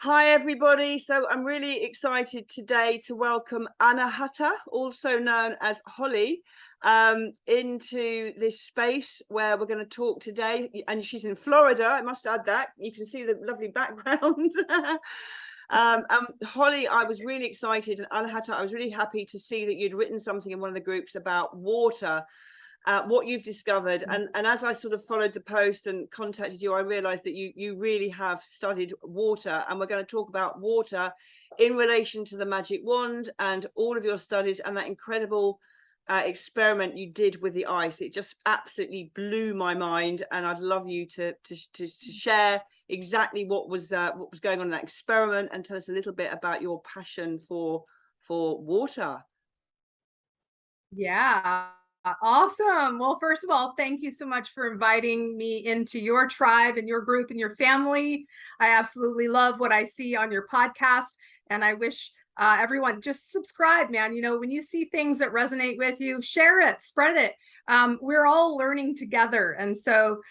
Hi, everybody. So I'm really excited today to welcome Anahata, also known as Holly, into this space where we're going to talk today. And she's in Florida. I must add that. You can see the lovely background. Holly, I was really excited. And Anahata, I was really happy to see that you'd written something in one of the groups about water. What you've discovered, and as I sort of followed the post and contacted you, I realized that you really have studied water, and we're going to talk about water in relation to the magic wand and all of your studies and that incredible experiment you did with the ice. It just absolutely blew my mind, and I'd love you to share exactly what was going on in that experiment and tell us a little bit about your passion for water. Yeah, awesome. Well, first of all, thank you so much for inviting me into your tribe and your group and your family. I absolutely love what I see on your podcast, and I wish everyone just subscribe, man. You know, when you see things that resonate with you, share it, spread it. We're all learning together. And so,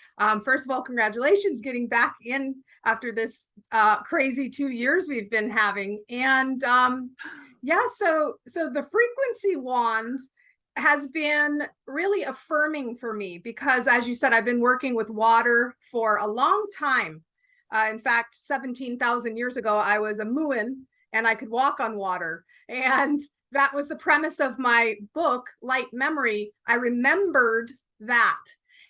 first of all, congratulations getting back in after this crazy 2 years we've been having. And yeah, so the frequency wand has been really affirming for me because, as you said, I've been working with water for a long time. In fact, 17,000 years ago, I was a Muin and I could walk on water. And that was the premise of my book, Light Memory. I remembered that.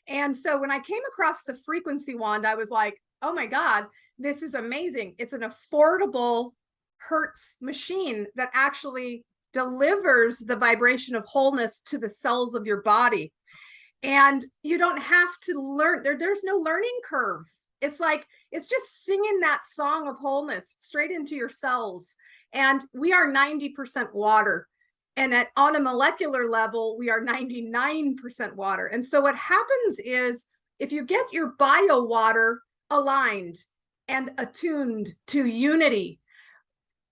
And so when I came across the frequency wand, I was like, oh my God, this is amazing. It's an affordable Hertz machine that actually delivers the vibration of wholeness to the cells of your body. And you don't have to learn, there's no learning curve. It's like, it's just singing that song of wholeness straight into your cells. And we are 90% water. And on a molecular level, we are 99% water. And so what happens is if you get your bio water aligned and attuned to unity,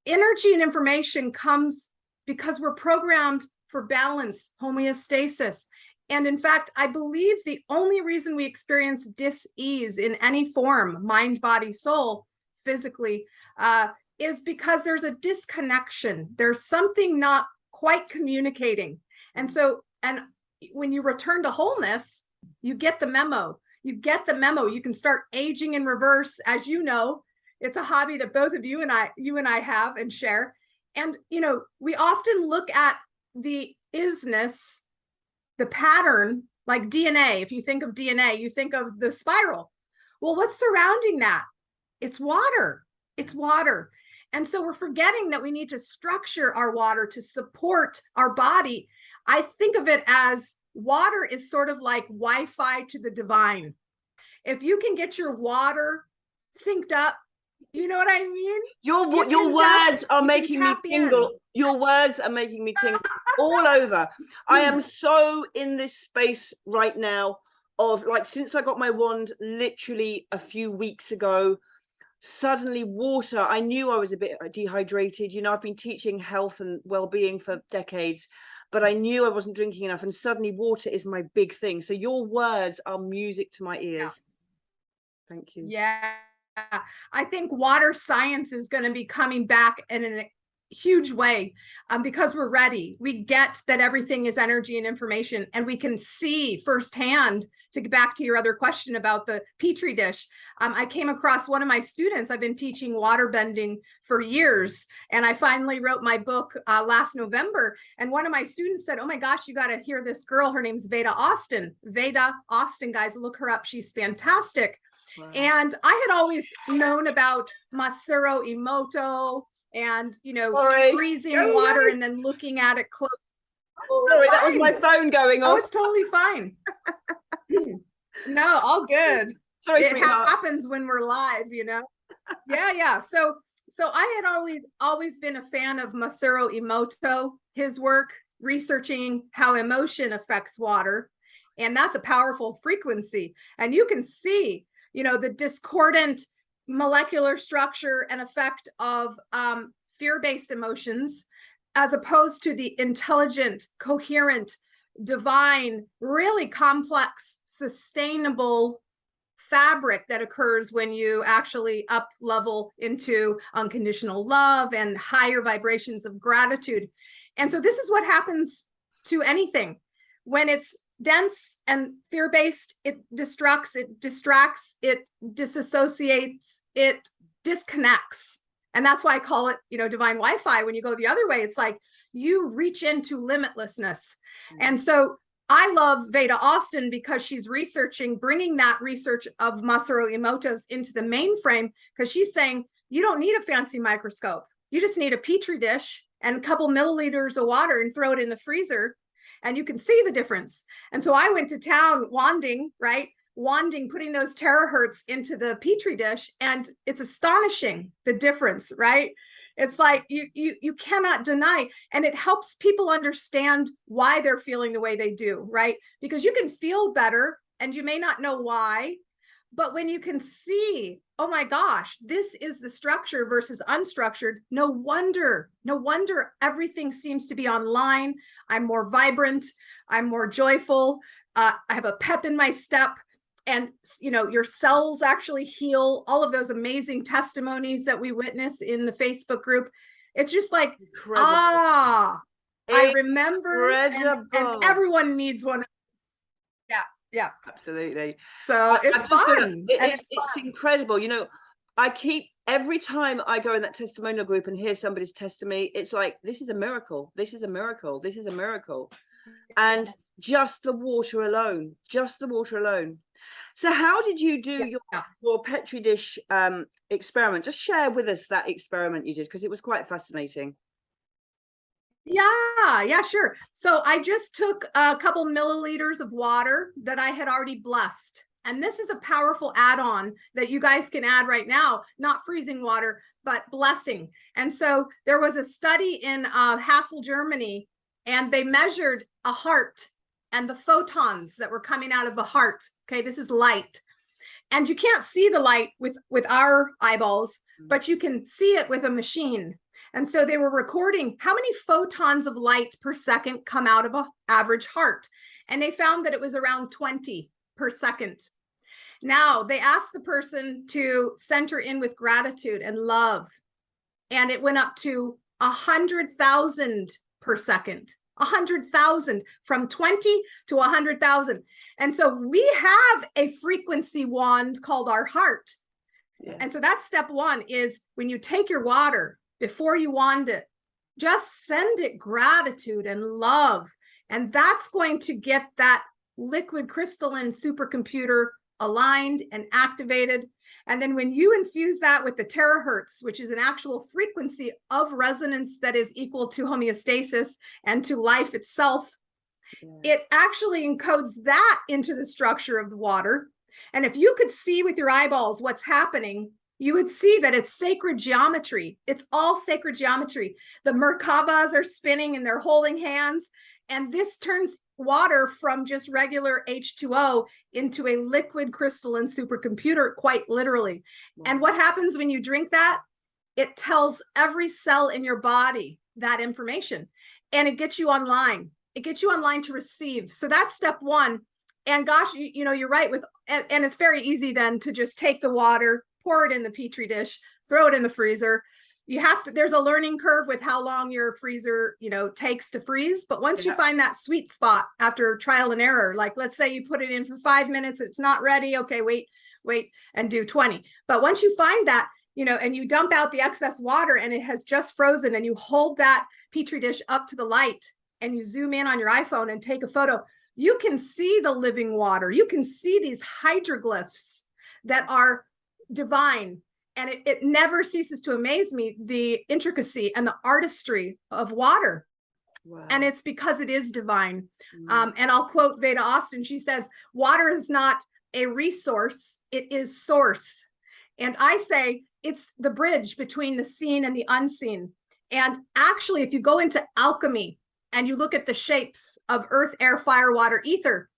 energy and information comes because we're programmed for balance, homeostasis. And in fact, I believe the only reason we experience dis-ease in any form, mind, body, soul, physically, is because there's a disconnection. There's something not quite communicating. And so, and when you return to wholeness, you get the memo. You get the memo. You can start aging in reverse, as you know. It's a hobby that both of you and I have and share. And, you know, we often look at the isness, the pattern, like DNA. If you think of DNA, you think of the spiral. Well, what's surrounding that? It's water. It's water. And so we're forgetting that we need to structure our water to support our body. I think of it as water is sort of like Wi-Fi to the divine. If you can get your water synced up, you know what I mean? Your words are making me tingle. Your words are making me tingle all over. I am so in this space right now of, like, since I got my wand literally a few weeks ago, suddenly water, I knew I was a bit dehydrated. You know, I've been teaching health and well-being for decades, but I knew I wasn't drinking enough, and suddenly water is my big thing. So your words are music to my ears. Yeah. Thank you. Yeah. I think water science is going to be coming back in a huge way because we're ready. We get that everything is energy and information, and we can see firsthand. To get back to your other question about the petri dish, I came across one of my students. I've been teaching water bending for years, and I finally wrote my book last November. And one of my students said, "Oh my gosh, you got to hear this girl. Her name's Veda Austin. Veda Austin, guys, look her up. She's fantastic." Wow. And I had always known about Masaru Emoto and, you know, freezing water and then looking at it close. Oh, sorry, that was my phone going off. Oh, it's totally fine. No, all good. Sorry, it sweetheart. Happens when we're live, you know. Yeah. So I had always been a fan of Masaru Emoto, his work researching how emotion affects water, and that's a powerful frequency. And you can see, you know, the discordant molecular structure and effect of fear-based emotions, as opposed to the intelligent, coherent, divine, really complex, sustainable fabric that occurs when you actually up level into unconditional love and higher vibrations of gratitude. And so this is what happens to anything. When it's dense and fear-based, it distracts, it disassociates, it disconnects. And that's why I call it, divine Wi-Fi. When you go the other way, it's like you reach into limitlessness. And so I love Veda Austin because she's bringing that research of Masaru Emoto's into the mainframe, because she's saying you don't need a fancy microscope. You just need a petri dish and a couple milliliters of water and throw it in the freezer, and you can see the difference. And so I went to town wanding, putting those terahertz into the petri dish, and it's astonishing the difference, right? It's like you cannot deny, and it helps people understand why they're feeling the way they do, right? Because you can feel better and you may not know why, but when you can see, oh my gosh, this is the structure versus unstructured, no wonder everything seems to be online. I'm more vibrant, I'm more joyful, I have a pep in my step. And, your cells actually heal. All of those amazing testimonies that we witness in the Facebook group. It's just like, incredible. I remember, and everyone needs one. Yeah. Absolutely. So it's fun. It's incredible. Every time I go in that testimonial group and hear somebody's testimony, it's like, this is a miracle. This is a miracle. This is a miracle. And just the water alone. So how did you do your Petri dish experiment? Just share with us that experiment you did, because it was quite fascinating. Yeah, sure. So I just took a couple milliliters of water that I had already blessed. And this is a powerful add-on that you guys can add right now, not freezing water, but blessing. And so there was a study in Hassel, Germany, and they measured a heart and the photons that were coming out of the heart. Okay, this is light. And you can't see the light with our eyeballs, but you can see it with a machine. And so they were recording how many photons of light per second come out of an average heart. And they found that it was around 20 per second. Now they asked the person to center in with gratitude and love. And it went up to 100,000 per second. 100,000, from 20 to 100,000. And so we have a frequency wand called our heart. Yeah. And so that's step one, is when you take your water, before you wand it, just send it gratitude and love. And that's going to get that liquid crystalline supercomputer aligned and activated. And then when you infuse that with the terahertz, which is an actual frequency of resonance that is equal to homeostasis and to life itself, it actually encodes that into the structure of the water. And if you could see with your eyeballs what's happening, you would see that it's sacred geometry. It's all sacred geometry. The Merkabas are spinning and they're holding hands. And this turns water from just regular H2O into a liquid crystalline supercomputer, quite literally. Wow. And what happens when you drink that? It tells every cell in your body that information, and it gets you online. It gets you online to receive. So that's step one. And gosh, you're right and it's very easy then to just take the water, pour it in the Petri dish, throw it in the freezer. There's a learning curve with how long your freezer, takes to freeze. But once you find that sweet spot after trial and error, like let's say you put it in for 5 minutes, it's not ready. Okay, wait, and do 20. But once you find that, and you dump out the excess water and it has just frozen, and you hold that Petri dish up to the light and you zoom in on your iPhone and take a photo, you can see the living water. You can see these hydroglyphs that are divine. And it never ceases to amaze me, the intricacy and the artistry of water. Wow. And it's because it is divine. And I'll quote Veda Austin. She says, water is not a resource, it is source. And I say it's the bridge between the seen and the unseen. And actually, if you go into alchemy and you look at the shapes of earth, air, fire, water, ether,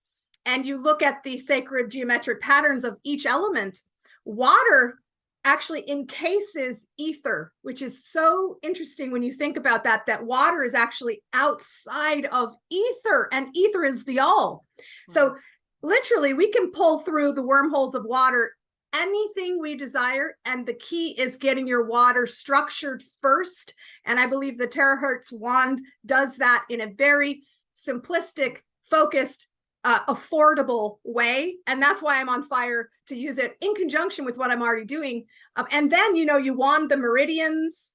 and you look at the sacred geometric patterns of each element, water actually encases ether, which is so interesting when you think about that water is actually outside of ether, and ether is the all. So literally we can pull through the wormholes of water anything we desire, and the key is getting your water structured first. And I believe the terahertz wand does that in a very simplistic, focused, affordable way. And that's why I'm on fire to use it in conjunction with what I'm already doing. And then, you know, you wand the meridians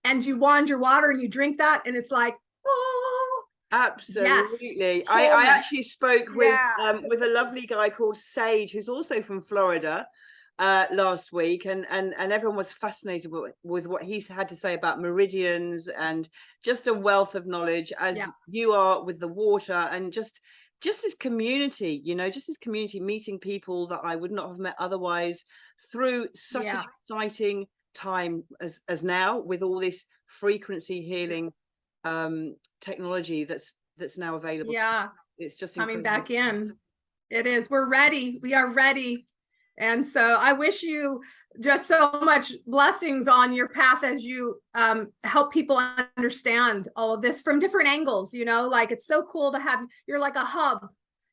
and you wand your water and you drink that, and it's like, oh, Absolutely. yes, I actually spoke yeah. with a lovely guy called Sage, who's also from Florida, last week, and everyone was fascinated with what he had to say about meridians, and just a wealth of knowledge, as you are with the water, and just this community, you know, just this community, meeting people that I would not have met otherwise, through such an exciting time as now, with all this frequency healing technology that's now available. It's just coming incredible. back in. It is. We're ready. We are ready. And so I wish you just so much blessings on your path as you help people understand all of this from different angles. You know, like, it's so cool to have, you're like a hub.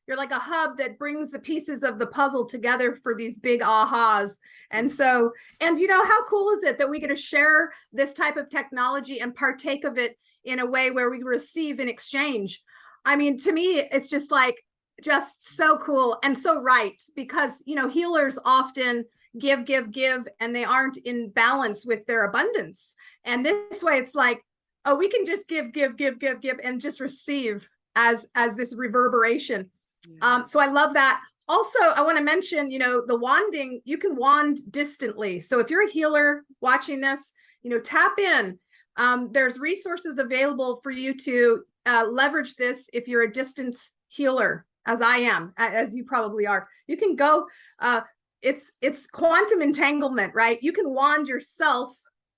You're like a hub that brings the pieces of the puzzle together for these big ahas. And so, and you know, how cool is it that we get to share this type of technology and partake of it in a way where we receive in exchange? I mean, to me, it's just like, just so cool and so right, because, you know, healers often give, and they aren't in balance with their abundance. And this way it's like, oh, we can just give, and just receive as this reverberation. So I love that. Also, I want to mention, you know, the wanding, you can wand distantly. So if you're a healer watching this, you know, tap in. There's resources available for you to leverage this if you're a distance healer, as I am, as you probably are. You can go, it's quantum entanglement, right? You can wand yourself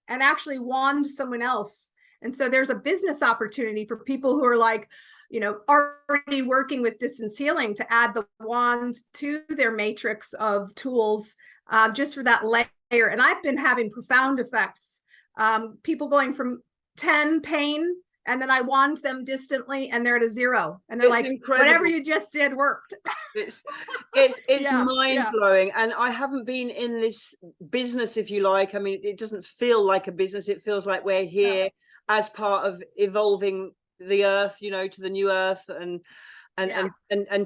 and actually wand someone else. And so there's a business opportunity for people who are like, you know, already working with distance healing, to add the wand to their matrix of tools, just for that layer. And I've been having profound effects. People going from 10 pain, and then I wand them distantly and they're at a 0, and they're like, incredible. Whatever you just did worked. It's mind-blowing. And I haven't been in this business, if you like. I mean, it doesn't feel like a business. It feels like we're here as part of evolving the earth, you know, to the new earth, and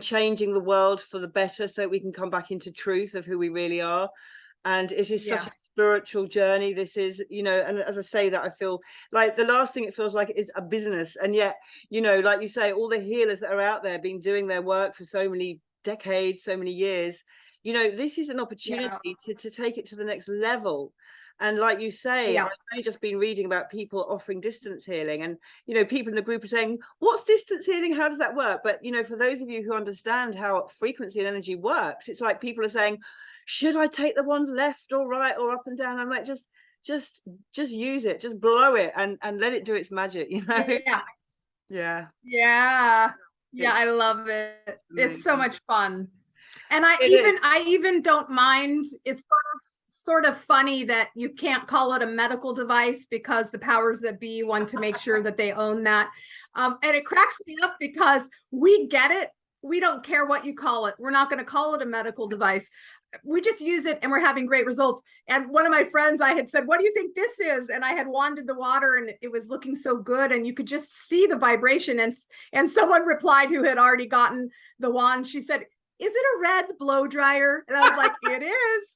changing the world for the better, so that we can come back into truth of who we really are. And it is such a spiritual journey, this is, you know. And as I say that, I feel like the last thing it feels like is a business. And yet, you know, like you say, all the healers that are out there been doing their work for so many decades, so many years, you know, this is an opportunity to take it to the next level. And like you say, I've only just been reading about people offering distance healing, and, you know, people in the group are saying, what's distance healing? How does that work? But, you know, for those of you who understand how frequency and energy works, it's like people are saying, should I take the wand left or right or up and down? I'm like, just use it, just blow it, and let it do its magic, you know? I love it. It's so much fun. And I even don't mind. It's sort of funny that you can't call it a medical device, because the powers that be want to make sure that they own that. And it cracks me up, because we get it. We don't care what you call it. We're not going to call it a medical device. We just use it and we're having great results. And one of my friends, I had said, what do you think this is? And I had wanded the water and it was looking so good, and you could just see the vibration. And someone replied who had already gotten the wand. She said, is it a red blow dryer? And I was like, it is.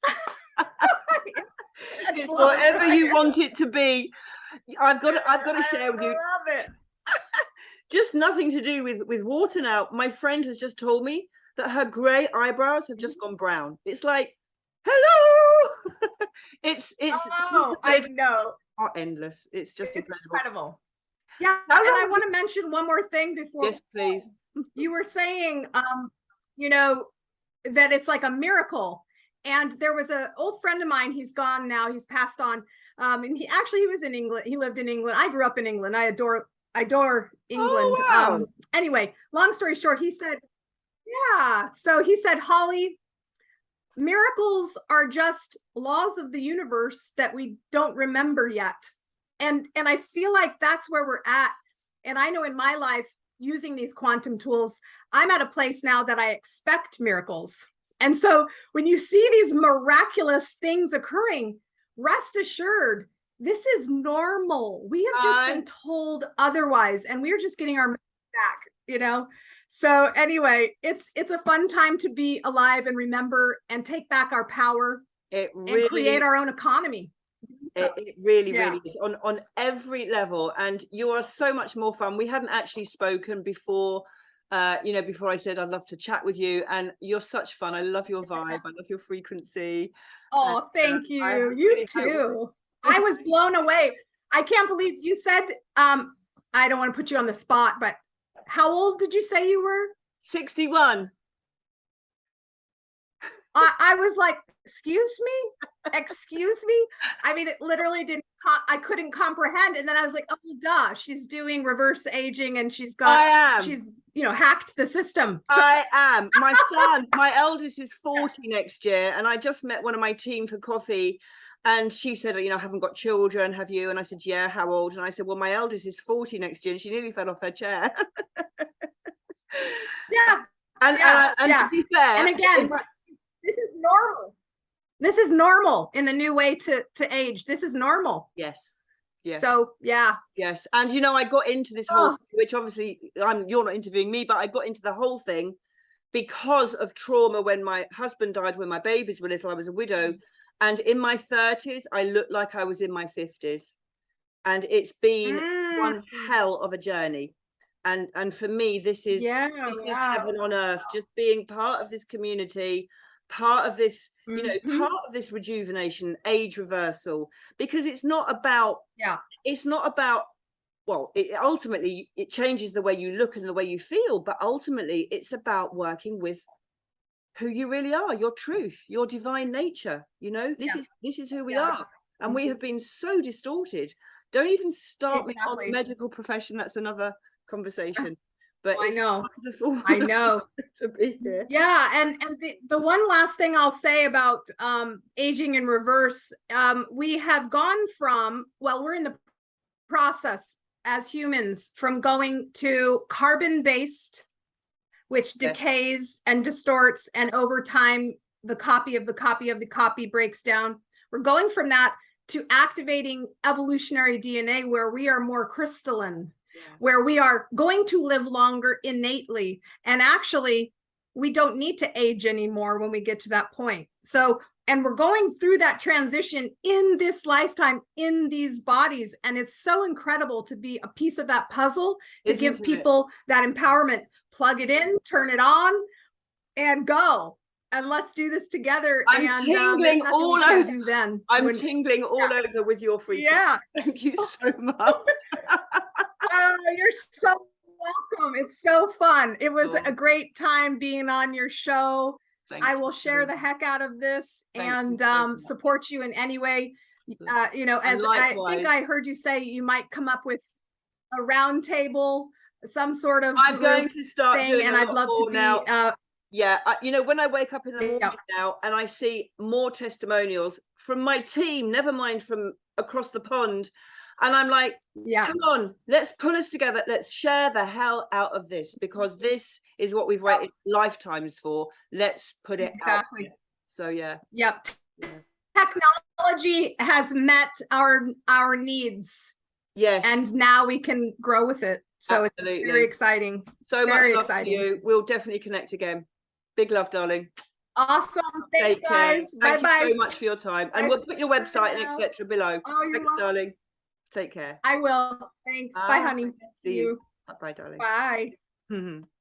It's whatever you want it to be. I've got to share with you. I love it. Just nothing to do with water now. My friend has just told me that her grey eyebrows have just gone brown. It's like, hello. it's I know, are endless. It's just incredible. Yeah. And I want to mention one more thing before. Yes, please. You were saying, you know, that it's like a miracle. And there was an old friend of mine, he's gone now, he's passed on. And he was in England. He lived in England. I grew up in England. I adore England. Oh, wow. Anyway, long story short, he said, so he said, Holly, miracles are just laws of the universe that we don't remember yet. And I feel like that's where we're at. And I know in my life, using these quantum tools, I'm at a place now that I expect miracles. And so when you see these miraculous things occurring, rest assured, this is normal. We have just been told otherwise, and we're just getting our back, you know? So anyway, it's a fun time to be alive and remember and take back our power and create our own economy. It really is on every level, and you are so much more fun. We hadn't actually spoken before, before I said I'd love to chat with you, and you're such fun. I love your vibe. I love your frequency. Oh, thank you. You too. I was blown away. I can't believe you said, I don't want to put you on the spot, but how old did you say you were? 61. I was like, excuse me. I mean, it literally I couldn't comprehend. And then I was like, oh, duh, she's doing reverse aging, and she's hacked the system. I am. My son, my eldest is 40 next year. And I just met one of my team for coffee. And she said, I haven't got children, have you? And I said, yeah, how old? And I said, well, my eldest is 40 next year. And she nearly fell off her chair. Yeah. And to be fair. And again, this is normal. This is normal in the new way to age. This is normal. Yes. So yeah. Yes. And I got into this whole, which obviously you're not interviewing me, but I got into the whole thing because of trauma. When my husband died, when my babies were little, I was a widow. And in my 30s, I looked like I was in my 50s. And it's been one hell of a journey. And for me, this is heaven on earth, just being part of this community, part of this, part of this rejuvenation, age reversal, because it's not about, ultimately it changes the way you look and the way you feel, but ultimately it's about working with who you really are, your truth, your divine nature. This is who we are. And we have been so distorted. Don't even start me on the medical profession. That's another conversation. But I know to be here. Yeah. And the one last thing I'll say about aging in reverse, we have gone from, we're in the process as humans from going to carbon-based, which decays and distorts, and over time the copy of the copy of the copy breaks down. We're going from that to activating evolutionary DNA, where we are more crystalline, where we are going to live longer innately. And actually, we don't need to age anymore when we get to that point. So, and we're going through that transition in this lifetime, in these bodies. And it's so incredible to be a piece of that puzzle, to give people that empowerment. Plug it in, turn it on, and go. And let's do this together. I'm tingling all over. Tingling all over with your frequency. Yeah. Thank you so much. You're so welcome. It's so fun. It was a great time being on your show. I will share the heck out of this and support you in any way. As I think I heard you say, you might come up with a round table, some sort of I'm going to start thing, doing and I'd love to be now. When I wake up in the morning now and I see more testimonials from my team, never mind from across the pond, and I'm like, come on, let's pull us together. Let's share the hell out of this, because this is what we've waited lifetimes for. Let's put it out there. So technology has met our needs. Yes. And now we can grow with it. So Absolutely. It's very exciting. So very much love to you. We'll definitely connect again. Big love, darling. Awesome. Thanks, guys. Thank you so much for your time. And we'll put your website and etc. below. Thanks, darling. Take care. I will. Thanks. Bye, honey. See you. Bye, darling. Bye.